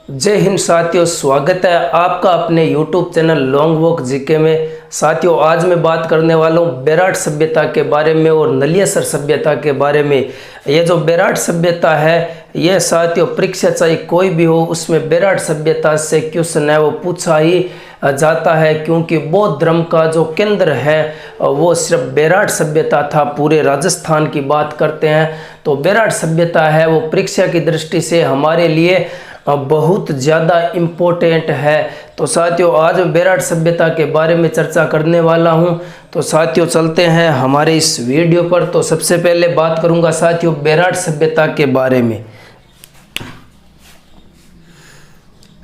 जय हिंद साथियों, स्वागत है आपका अपने YouTube channel long walk GK में। साथियों, आज मैं बात करने वाला हूँ बेराट सभ्यता के बारे में और नलियासर सभ्यता के बारे में। ये जो बेराट सभ्यता है, ये साथियों परीक्षा चाहे कोई भी हो, उसमें बेराट सभ्यता से क्वेश्चन है वो पूछा ही जाता है, क्योंकि बौद्ध धर्म का जो केंद्र है वो सिर्फ बेराट सभ्यता था। पूरे राजस्थान की बात करते हैं तो बेराट सभ्यता है वो परीक्षा की दृष्टि से हमारे लिए बहुत ज़्यादा इम्पोर्टेंट है। तो साथियों, आज मैं बेराट सभ्यता के बारे में चर्चा करने वाला हूं। तो साथियों, चलते हैं हमारे इस वीडियो पर। तो सबसे पहले बात करूंगा साथियों बेराट सभ्यता के बारे में।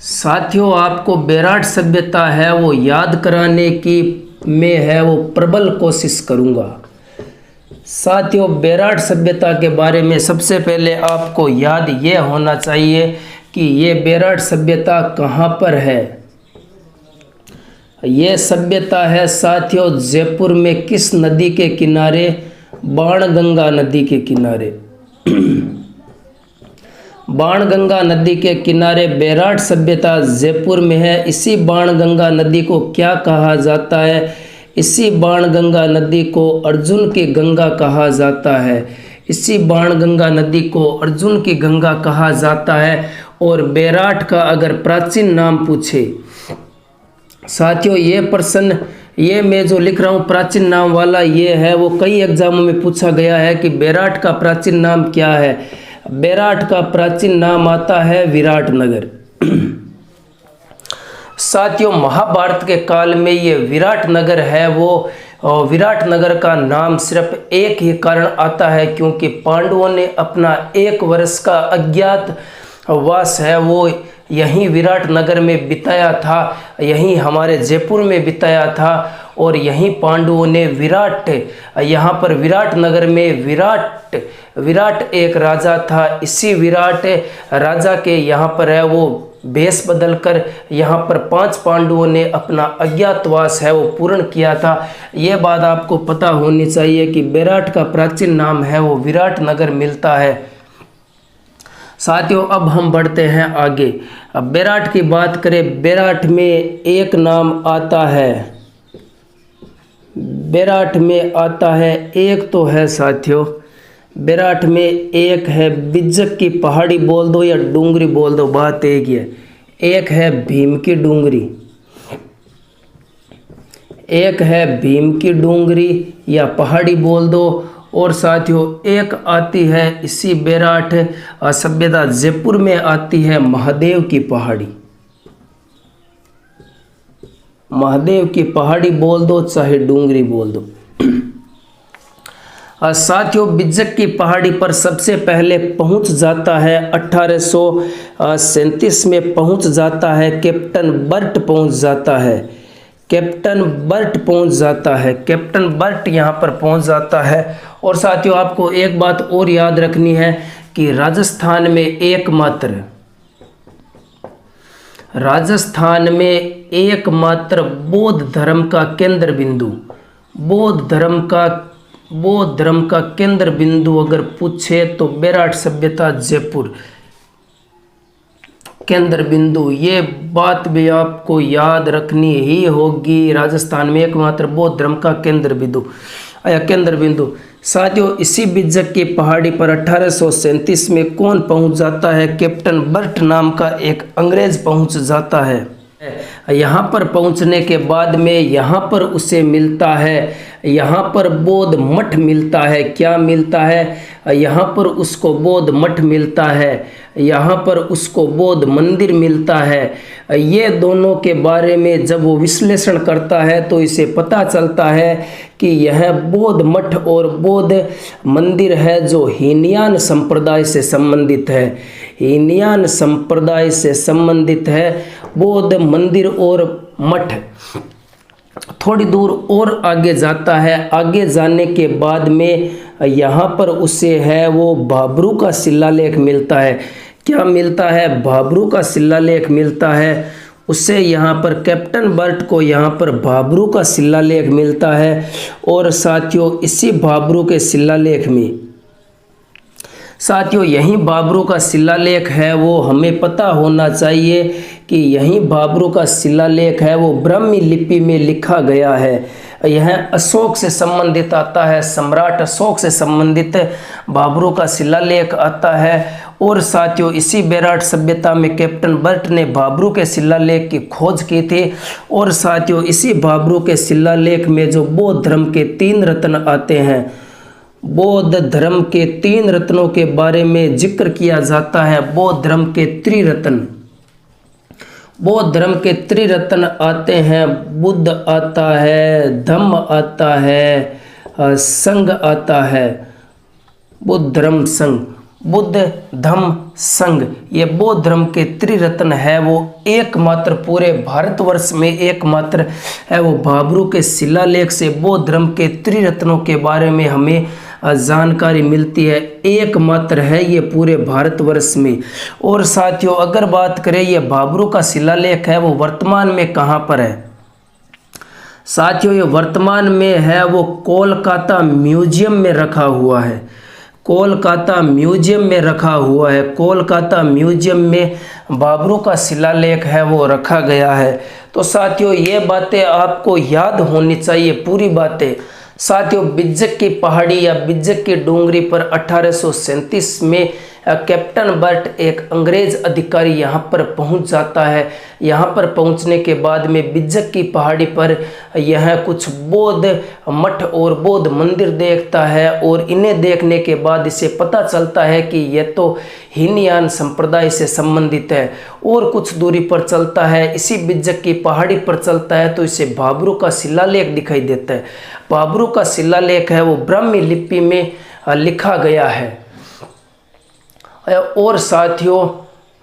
साथियों, आपको बेराट सभ्यता है वो याद कराने की मैं है वो प्रबल कोशिश करूंगा। साथियों, बेराट सभ्यता के बारे में सबसे पहले आपको याद ये होना चाहिए कि ये बेराट सभ्यता कहाँ पर है। ये सभ्यता है साथियों जयपुर में किस नदी के किनारे? बाणगंगा नदी के किनारे। बाणगंगा नदी के किनारे बेराट सभ्यता जयपुर में है। इसी बाणगंगा नदी को क्या कहा जाता है? इसी बाणगंगा नदी को अर्जुन की गंगा कहा जाता है। इसी बाणगंगा नदी को अर्जुन की गंगा कहा जाता है। और बेराट का अगर प्राचीन नाम पूछे साथियों, ये प्रश्न ये मैं जो लिख रहा हूँ प्राचीन नाम वाला ये है वो कई एग्जामों में पूछा गया है कि बेराट का प्राचीन नाम क्या है। बेराट का प्राचीन नाम आता है विराटनगर। साथियों, महाभारत के काल में ये विराटनगर है वो विराटनगर का नाम सिर्फ एक ही कारण आता है, क्योंकि पांडवों ने अपना 1 वर्ष का अज्ञात वास है वो यहीं विराटनगर में बिताया था, यहीं हमारे जयपुर में बिताया था। और यहीं पांडवों ने यहाँ पर विराटनगर में विराट एक राजा था। इसी विराट राजा के यहाँ पर है वो भेष बदलकर यहाँ पर 5 पांडवों ने अपना अज्ञातवास है वो पूर्ण किया था। ये बात आपको पता होनी चाहिए कि बेराट का प्राचीन नाम है वो विराटनगर मिलता है। साथियों, अब हम बढ़ते हैं आगे। अब बेराट की बात करें, बेराट में एक नाम आता है, बेराट में आता है एक तो है साथियों, बेराट में एक है बिज्जक की पहाड़ी बोल दो या डूंगरी बोल दो, बात एक ही है। एक है भीम की डूंगरी, एक है भीम की डूंगरी या पहाड़ी बोल दो। और साथियों, एक आती है इसी बेराट सभ्यता जयपुर में आती है महादेव की पहाड़ी। महादेव की पहाड़ी बोल दो चाहे डूंगरी बोल दो। साथियों, बिज्जक की पहाड़ी पर सबसे पहले पहुंच जाता है 1837 में पहुंच जाता है कैप्टन बर्ट पहुंच जाता है। कैप्टन बर्ट पहुंच जाता है, कैप्टन बर्ट यहाँ पर पहुंच जाता है। और साथियों, आपको एक बात और याद रखनी है कि राजस्थान में एकमात्र बौद्ध धर्म का केंद्र बिंदु, बौद्ध धर्म का केंद्र बिंदु अगर पूछे तो बेराट सभ्यता जयपुर केंद्र बिंदु। ये बात भी आपको याद रखनी ही होगी। राजस्थान में एकमात्र बौद्ध धर्म का केंद्र बिंदु। साथियों, इसी बिज्जक की पहाड़ी पर 1837 में कौन पहुंच जाता है? कैप्टन बर्ट नाम का एक अंग्रेज पहुंच जाता है। यहाँ पर पहुंचने के बाद में यहाँ पर उसे मिलता है, यहाँ पर बौद्ध मठ मिलता है। क्या मिलता है? यहाँ पर उसको बौद्ध मठ मिलता है, यहाँ पर उसको बौद्ध मंदिर मिलता है। ये दोनों के बारे में जब वो विश्लेषण करता है तो इसे पता चलता है कि यह बौद्ध मठ और बौद्ध मंदिर है जो हीनयान संप्रदाय से संबंधित है। हीनयान संप्रदाय से संबंधित है बौद्ध मंदिर और मठ। थोड़ी दूर और आगे जाता है, आगे जाने के बाद में यहाँ पर उसे है वो भाबरू का शिलालेख मिलता है। क्या मिलता है? भाबरू का शिलालेख मिलता है उसे। यहाँ पर कैप्टन बर्ट को यहाँ पर भाबरू का शिलालेख मिलता है। और साथियों, इसी भाबरू के शिलालेख में साथियों यही बाबरों का शिलालेख है, वो हमें पता होना चाहिए कि यही बाबरों का शिलालेख है वो ब्राह्मी लिपि में लिखा गया है। यह अशोक से संबंधित आता है, सम्राट अशोक से संबंधित बाबरों का शिलालेख आता है। और साथियों इसी बेराट सभ्यता में कैप्टन बर्ट ने बाबरों के शिलालेख की खोज की थी। और साथियों इसी बाबरों के शिलालेख में जो बौद्ध धर्म के 3 रत्न आते हैं, बौद्ध धर्म के 3 रत्नों के बारे में जिक्र किया जाता है। बौद्ध धर्म के त्रिरत्न, बौद्ध धर्म के त्रिरत्न आते हैं, बुद्ध आता है, धम्म आता है, संघ आता है, बुद्ध धर्म संघ, बुद्ध धम्म संघ। ये बौद्ध धर्म के त्रिरत्न है, वो एकमात्र पूरे भारतवर्ष में एकमात्र है। वो बाबरों के शिलालेख से बौद्ध धर्म के त्रिरत्नों के बारे में हमें जानकारी मिलती है, एकमात्र है ये पूरे भारतवर्ष में। और साथियों अगर बात करें ये बाबरों का शिलालेख है वो वर्तमान में कहाँ पर है? साथियों ये वर्तमान में है वो कोलकाता म्यूजियम में रखा हुआ है, कोलकाता म्यूजियम में रखा हुआ है। कोलकाता म्यूजियम में बाबरों का शिलालेख है वो रखा गया है। तो साथियों ये बातें आपको याद होनी चाहिए, पूरी बातें। साथियों बिज्जक की पहाड़ी या बिज्जक की डूंगरी पर 1837 में कैप्टन बर्ट एक अंग्रेज अधिकारी यहाँ पर पहुँच जाता है। यहाँ पर पहुँचने के बाद में बिज्जक की पहाड़ी पर यह कुछ बौद्ध मठ और बौद्ध मंदिर देखता है। और इन्हें देखने के बाद इसे पता चलता है कि यह तो हीनयान संप्रदाय से संबंधित है। और कुछ दूरी पर चलता है, इसी बिज्जक की पहाड़ी पर चलता है तो इसे बाबरों का शिलालेख दिखाई देता है। बाबरों का शिलालेख है वो ब्राह्मी लिपि में लिखा गया है। और साथियों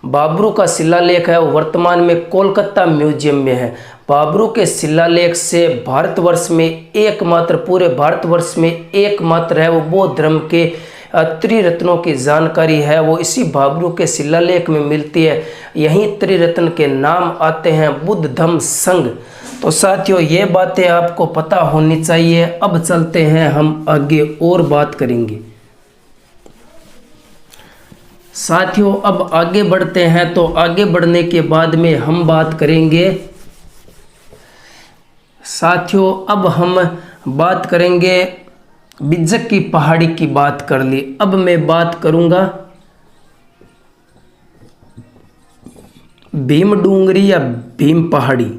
बाबरों का शिलालेख है वो वर्तमान में कोलकाता म्यूजियम में है। बाबरों के शिलालेख से भारतवर्ष में एकमात्र, पूरे भारतवर्ष में एकमात्र है वो बौद्ध धर्म के त्रिरत्नों की जानकारी है वो इसी बाबरों के शिलालेख में मिलती है। यही त्रिरत्न के नाम आते हैं बुद्ध धम्म संघ। तो साथियों ये बातें आपको पता होनी चाहिए। अब चलते हैं हम आगे और बात करेंगे। साथियों अब आगे बढ़ते हैं, तो आगे बढ़ने के बाद में हम बात करेंगे। साथियों अब हम बात करेंगे, बिज्जक की पहाड़ी की बात कर ली, अब मैं बात करूंगा भीम डूंगरी या भीम पहाड़ी।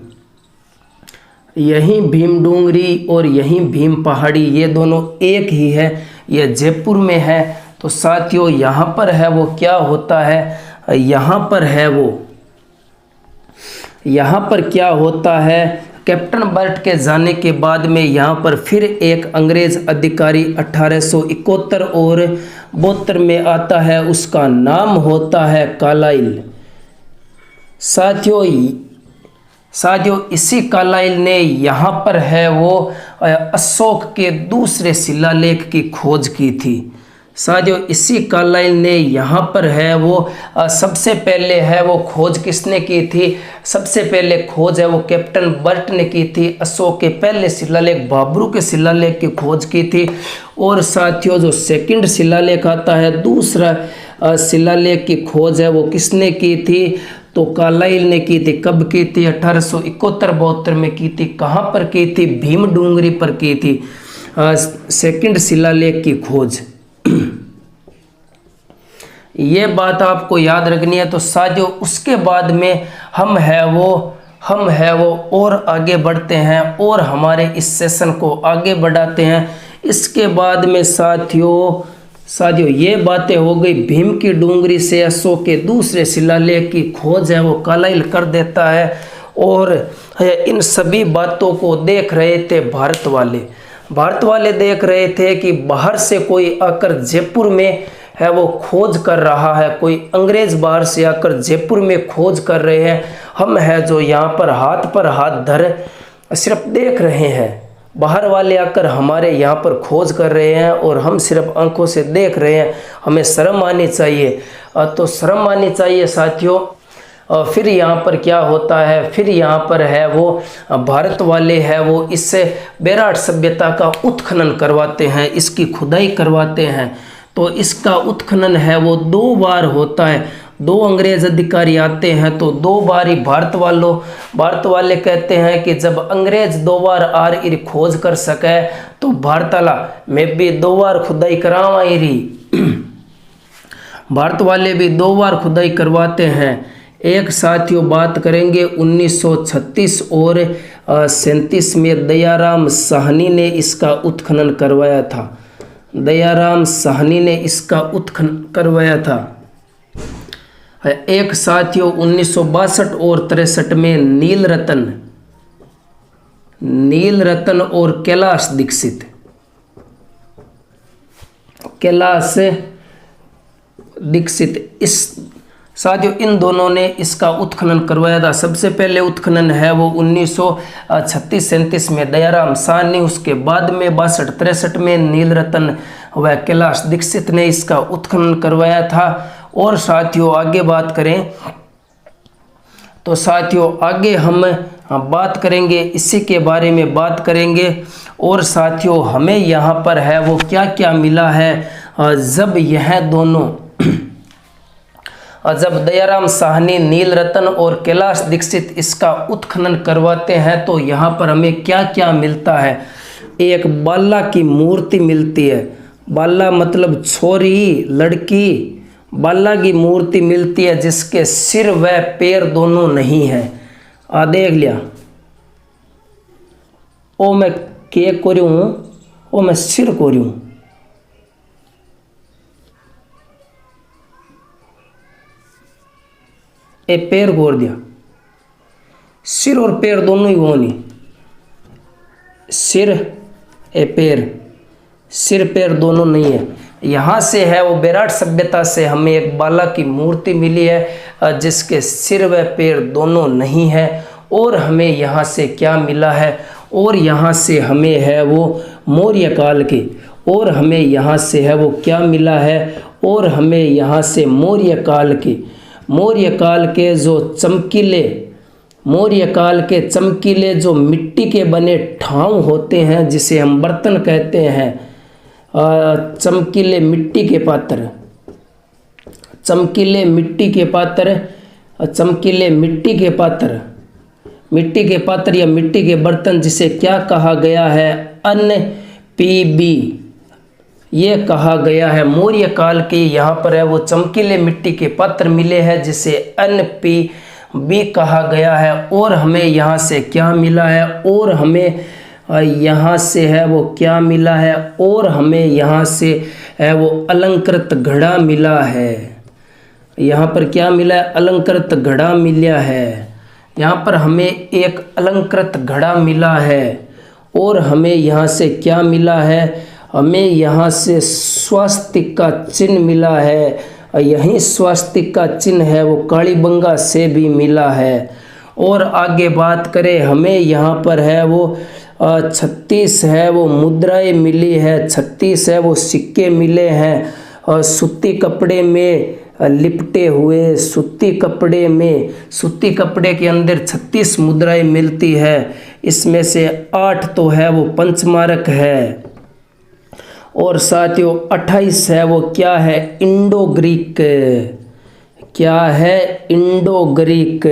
यही भीम डूंगरी और यही भीम पहाड़ी ये दोनों एक ही है, यह जयपुर में है। तो साथियों यहाँ पर है वो क्या होता है, यहाँ पर है वो, यहाँ पर क्या होता है, कैप्टन बर्ट के जाने के बाद में यहाँ पर फिर एक अंग्रेज अधिकारी 1871 और 72 में आता है, उसका नाम होता है कार्लाइल। साथियों इसी कार्लाइल ने यहाँ पर है वो अशोक के दूसरे शिलालेख की खोज की थी। साथियों इसी कार्लाइल ने यहाँ पर है वो सबसे पहले है वो खोज किसने की थी? सबसे पहले खोज है वो कैप्टन बर्ट ने की थी। अशोक के पहले शिलालेख बाबरों के शिलालेख की खोज की थी। और साथियों जो सेकंड शिलालेख आता है, दूसरा शिलालेख की खोज है वो किसने की थी? तो कार्लाइल ने की थी। कब की थी? 1871-72 में की थी। कहाँ पर की थी? भीम डूंगरी पर की थी सेकंड शिलालेख की खोज। ये बात आपको याद रखनी है। तो साथियों उसके बाद में हम है वो और आगे बढ़ते हैं और हमारे इस सेशन को आगे बढ़ाते हैं। इसके बाद में साथियों ये बातें हो गई भीम की डूंगरी से अशोक के दूसरे शिलालेख की खोज है वो कार्लाइल कर देता है। और इन सभी बातों को देख रहे थे भारत वाले देख रहे थे कि बाहर से कोई आकर जयपुर में है वो खोज कर रहा है, कोई अंग्रेज बाहर से आकर जयपुर में खोज कर रहे हैं। हम है जो यहाँ पर हाथ धर सिर्फ देख रहे हैं, बाहर वाले आकर हमारे यहाँ पर खोज कर रहे हैं और हम सिर्फ आंखों से देख रहे हैं। हमें शर्म आनी चाहिए। तो शर्म आनी चाहिए साथियों। फिर यहाँ पर क्या होता है, फिर यहाँ पर है वो भारत वाले है वो इससे बेराट सभ्यता का उत्खनन करवाते हैं, इसकी खुदाई करवाते हैं। तो इसका उत्खनन है वो 2 बार होता है। 2 अंग्रेज अधिकारी आते हैं तो 2 बार ही भारत वाले कहते हैं कि जब अंग्रेज 2 बार आर इर खोज कर सके तो भारताला मैं भी 2 बार खुदाई करावा ही रही। भारत वाले भी 2 बार खुदाई करवाते हैं। एक साथियों बात करेंगे 1936 और 37 में दयाराम साहनी ने इसका उत्खनन करवाया था। दयाराम साहनी ने इसका उत्खनन करवाया था। एक साथियों 1962 और 63 में नील रतन और कैलाश दीक्षित इस साथियों इन दोनों ने इसका उत्खनन करवाया था। सबसे पहले उत्खनन है वो 1936-37 में दयाराम साहनी, उसके बाद में 62-63 में नील रतन व कैलाश दीक्षित ने इसका उत्खनन करवाया था। और साथियों आगे बात करें तो साथियों आगे हम बात करेंगे इसी के बारे में बात करेंगे। और साथियों हमें यहाँ पर है वो क्या क्या मिला है जब यह दोनों जब दयाराम साहनी, नील रतन और कैलाश दीक्षित इसका उत्खनन करवाते हैं तो यहाँ पर हमें क्या क्या मिलता है। एक बाला की मूर्ति मिलती है। बाला मतलब छोरी, लड़की। बाला की मूर्ति मिलती है जिसके सिर व पैर दोनों नहीं है। देख लिया ओ मैं के को रही हूँ, ओ मैं सिर को रही हूँ। ए पैर गोर दिया, सिर और पैर दोनों ही वो नहीं। सिर ए पैर, सिर पैर दोनों नहीं है। यहाँ से है वो बेराट सभ्यता से हमें एक बाला की मूर्ति मिली है जिसके सिर व पैर दोनों नहीं है। और हमें यहाँ से क्या मिला है, और यहाँ से हमें है वो मौर्य काल के, और हमें यहाँ से है वो क्या मिला है, और हमें यहाँ से मौर्य काल के जो चमकीले जो मिट्टी के बने ठाव होते हैं जिसे हम बर्तन कहते हैं। चमकीले मिट्टी के पात्र या मिट्टी के बर्तन जिसे क्या कहा गया है, अन्न पीबी ये कहा गया है। मौर्य काल के यहाँ पर है वो चमकीले मिट्टी के पात्र मिले हैं जिसे अन्न पीबी कहा गया है। और हमें यहाँ से क्या मिला है, और हमें यहाँ से है वो क्या मिला है, और हमें यहाँ से है वो अलंकृत घड़ा मिला है। यहाँ पर क्या मिला है, अलंकृत घड़ा मिला है। यहाँ पर हमें एक अलंकृत घड़ा मिला है। और हमें यहाँ से क्या मिला है, हमें यहाँ से स्वास्तिक का चिन्ह मिला है। यही स्वास्तिक का चिन्ह है वो कालीबंगा से भी मिला है। और आगे बात करें हमें यहाँ पर है वो 36 है वो मुद्राएं मिली है, 36 है वो सिक्के मिले हैं। और सूती कपड़े में लिपटे हुए, सूती कपड़े के अंदर 36 मुद्राएं मिलती है। इसमें से 8 तो है वो पंचमारक है, और साथियों 28 है वो क्या है, इंडो ग्रीक। क्या है, इंडो ग्रीक।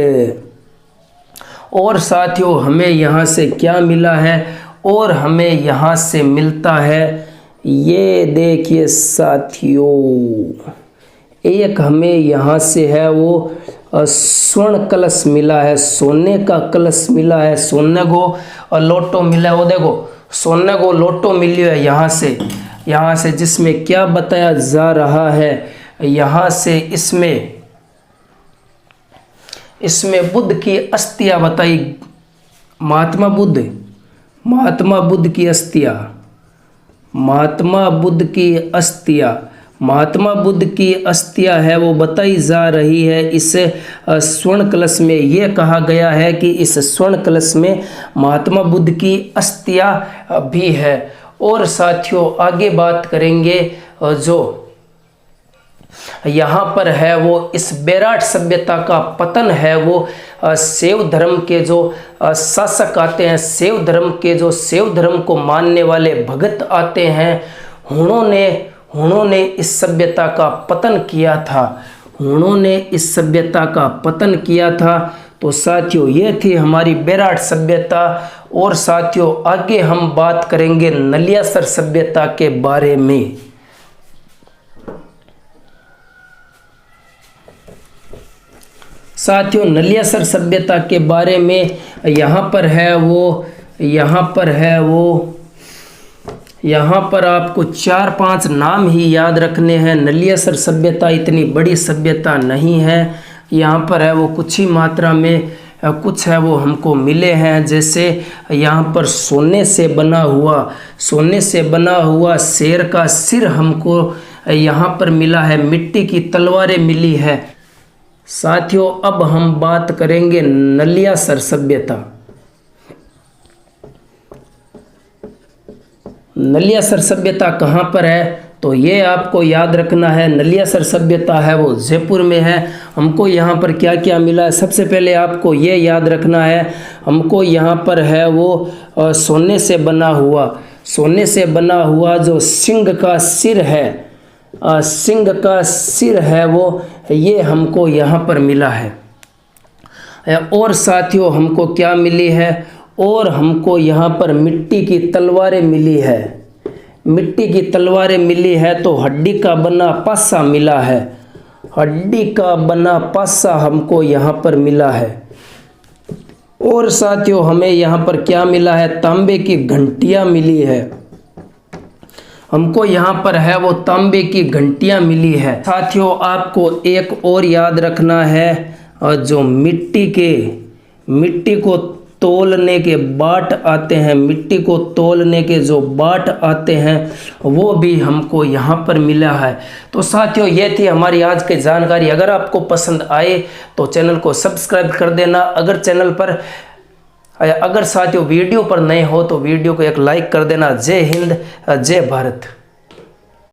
और साथियों हमें यहाँ से क्या मिला है, और हमें यहाँ से मिलता है ये देखिए साथियों, एक हमें यहाँ से है वो स्वर्ण कलश मिला है, सोने का कलश मिला है, सोने को लोटो मिला है। वो देखो सोने को लोटो मिली है यहाँ से जिसमें क्या बताया जा रहा है, यहाँ से इसमें बुद्ध की अस्थियां बताई। महात्मा बुद्ध की अस्थियां है वो बताई जा रही है इस स्वर्ण कलश में। ये कहा गया है कि इस स्वर्ण कलश में महात्मा बुद्ध की अस्थियां भी है। और साथियों आगे बात करेंगे जो यहाँ पर है वो इस बेराट सभ्यता का पतन है वो शैव धर्म के जो शासक आते हैं, शैव धर्म को मानने वाले भगत आते हैं, हुणों ने इस सभ्यता का पतन किया था। हुणों ने इस सभ्यता का पतन किया था। तो साथियों ये थी हमारी बेराट सभ्यता। और साथियों आगे हम बात करेंगे नलियासर सभ्यता के बारे में। साथियों नलियासर सभ्यता के बारे में यहाँ पर आपको 4-5 नाम ही याद रखने हैं। नलियासर सभ्यता इतनी बड़ी सभ्यता नहीं है। यहाँ पर है वो कुछ ही मात्रा में कुछ है वो हमको मिले हैं। जैसे यहाँ पर सोने से बना हुआ शेर का सिर हमको यहाँ पर मिला है। मिट्टी की तलवारें मिली है। साथियों अब हम बात करेंगे नलियासर सभ्यता। नलियासर सभ्यता कहाँ पर है तो ये आपको याद रखना है। नलियासर सभ्यता है वो जयपुर में है। हमको यहाँ पर क्या क्या मिला है, सबसे पहले आपको ये याद रखना है। हमको यहाँ पर है वो सोने से बना हुआ जो सिंह का सिर है वो ये हमको यहाँ पर मिला है। और साथियों हमको क्या मिली है, और हमको यहाँ पर मिट्टी की तलवारें मिली है। तो हड्डी का बना पासा मिला है। हड्डी का बना पासा हमको यहाँ पर मिला है। और साथियों हमें यहाँ पर क्या मिला है, तांबे की घंटियाँ मिली है। हमको यहाँ पर है वो तांबे की घंटियाँ मिली है। साथियों आपको एक और याद रखना है, जो मिट्टी को तोलने के बाट आते हैं, मिट्टी को तोलने के जो बाट आते हैं वो भी हमको यहाँ पर मिला है। तो साथियों ये थी हमारी आज की जानकारी। अगर आपको पसंद आए तो चैनल को सब्सक्राइब कर देना। अगर साथियों वीडियो पर नए हो तो वीडियो को एक लाइक कर देना। जय हिंद, जय भारत।